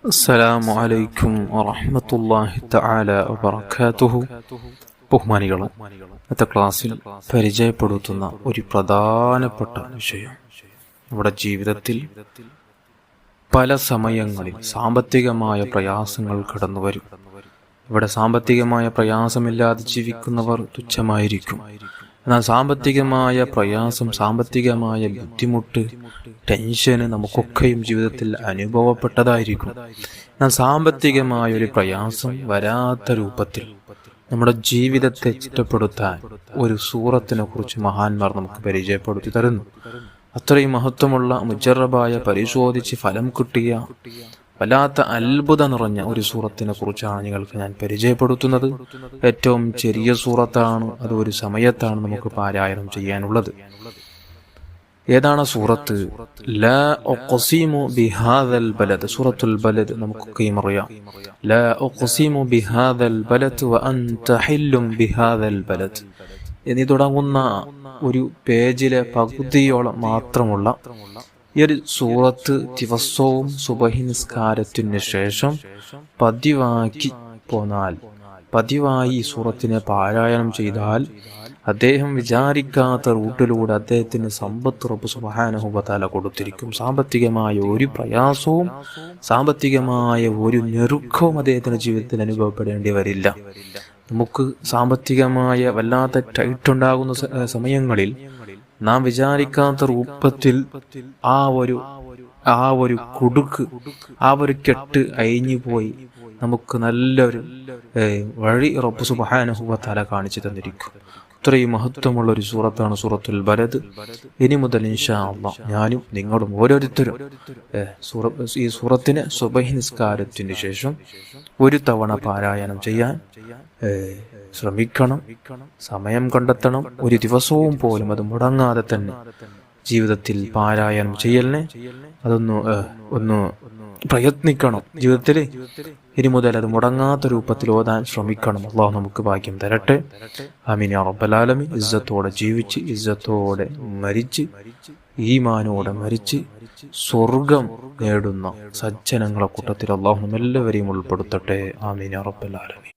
അസ്സലാമു അലൈക്കും വറഹ്മത്തുള്ളാഹി തആല വബറകാതുഹു. ബഹുമാനികളെ, ഇന്നത്തെ ക്ലാസ്സിൽ പരിചയപ്പെടുത്തുന്ന ഒരു പ്രധാനപ്പെട്ട വിഷയം, നമ്മുടെ ജീവിതത്തിൽ പല സമയങ്ങളിൽ സാമ്പത്തികമായ പ്രയാസങ്ങൾ കടന്നു വരും. ഇവിടെ സാമ്പത്തികമായ പ്രയാസമില്ലാതെ ജീവിക്കുന്നവർ തുച്ഛമായിരിക്കും. എന്നാൽ സാമ്പത്തികമായ പ്രയാസം, സാമ്പത്തികമായ ബുദ്ധിമുട്ട്, ടെൻഷന് നമുക്കൊക്കെയും ജീവിതത്തിൽ അനുഭവപ്പെട്ടതായിരിക്കും. എന്നാൽ സാമ്പത്തികമായ ഒരു പ്രയാസം വരാത്ത രൂപത്തിൽ നമ്മുടെ ജീവിതത്തെ ചിട്ടപ്പെടുത്താൻ ഒരു സൂറത്തിനെ കുറിച്ച് മഹാന്മാർ നമുക്ക് പരിചയപ്പെടുത്തി തരുന്നു. അത്രയും മഹത്വമുള്ള, മുജറബായ, പരിശോധിച്ച് ഫലം കിട്ടിയ, വല്ലാത്ത അത്ഭുതം നിറഞ്ഞ ഒരു സൂറത്തിനെ കുറിച്ചാണ് നിങ്ങൾക്ക് ഞാൻ പരിചയപ്പെടുത്തുന്നത്. ഏറ്റവും ചെറിയ സൂറത്താണ്, അത് ഒരു സമയത്താണ് നമുക്ക് പാരായണം ചെയ്യാനുള്ളത്. ഏതാണ് സൂറത്ത്? ലാ ഉഖ്സിമു ബിഹാദൽ ബലദ്. സൂറത്തുൽ ബലദ് നമുക്കൊക്കെയും അറിയാം. ലാ ഉഖ്സിമു ബിഹാദൽ ബലദ് വ അൻത ഹില്ലും ബിഹാദൽ ബലദ് എന്നീ തുടങ്ങുന്ന ഒരു പേജിലെ പകുതിയോളം മാത്രമുള്ള ഈ ഒരു സൂറത്ത് ദിവസവും സുബഹി നിസ്കാരത്തിന് ശേഷം പതിവായി ഈ സൂറത്തിനെ പാരായണം ചെയ്താൽ അദ്ദേഹം വിചാരിക്കാത്ത റൂട്ടിലൂടെ അദ്ദേഹത്തിന് സമ്പത്ത് റബ്ബ് സുബ്ഹാനഹു വ തആല കൊടുത്തിരിക്കും. സാമ്പത്തികമായ ഒരു പ്രയാസവും സാമ്പത്തികമായ ഒരു ഞെരുക്കവും അദ്ദേഹത്തിന്റെ ജീവിതത്തിൽ അനുഭവപ്പെടേണ്ടി വരില്ല. നമുക്ക് സാമ്പത്തികമായ വല്ലാത്ത ടൈറ്റുണ്ടാകുന്ന സമയങ്ങളിൽ നാം വിചാരിക്കാത്ത രൂപത്തിൽ ആ ഒരു കുടുക്ക്, ആ ഒരു കെട്ട് അഴിഞ്ഞു പോയി നമുക്ക് നല്ലൊരു വഴി റബ്ബ് സുബ്ഹാനഹു വ തആല കാണിച്ചു തന്നിരിക്കും. ഇത്രയും മഹത്വമുള്ള ഒരു സൂറത്താണ് സൂറത്തുൽ ബലദ്. ഇനി മുതൽ ഇൻഷാ അല്ലാഹ് ഞാനും നിങ്ങളും ഓരോരുത്തരും ഈ സൂറത്തിന് സുബഹി നിസ്കാരത്തിന് ശേഷം ഒരു തവണ പാരായണം ചെയ്യാൻ ശ്രമിക്കണം, സമയം കണ്ടെത്തണം. ഒരു ദിവസവും പോലും അത് മുടങ്ങാതെ തന്നെ ജീവിതത്തിൽ പാരായണം ചെയ്യലിനെ ഒന്ന് പ്രയത്നിക്കണം. ജീവിതത്തിൽ ഇനി മുതൽ അത് മുടങ്ങാത്ത രൂപത്തിൽ ഓതാൻ ശ്രമിക്കണം. അല്ലാഹു നമുക്ക് ഭാഗ്യം തരട്ടെ. ആമീൻ യാ റബ്ബൽ ആലമീൻ. ഇസ്സത്തോടെ ജീവിച്ച്, ഇസ്സത്തോടെ മരിച്ച്, ഈമാനോടെ മരിച്ച് സ്വർഗം നേടുന്ന സജ്ജനങ്ങളെ കൂട്ടത്തിൽ അല്ലാഹു നമ്മെല്ലാവരെയും ഉൾപ്പെടുത്തട്ടെ. ആമീൻ യാ റബ്ബൽ ആലമീൻ.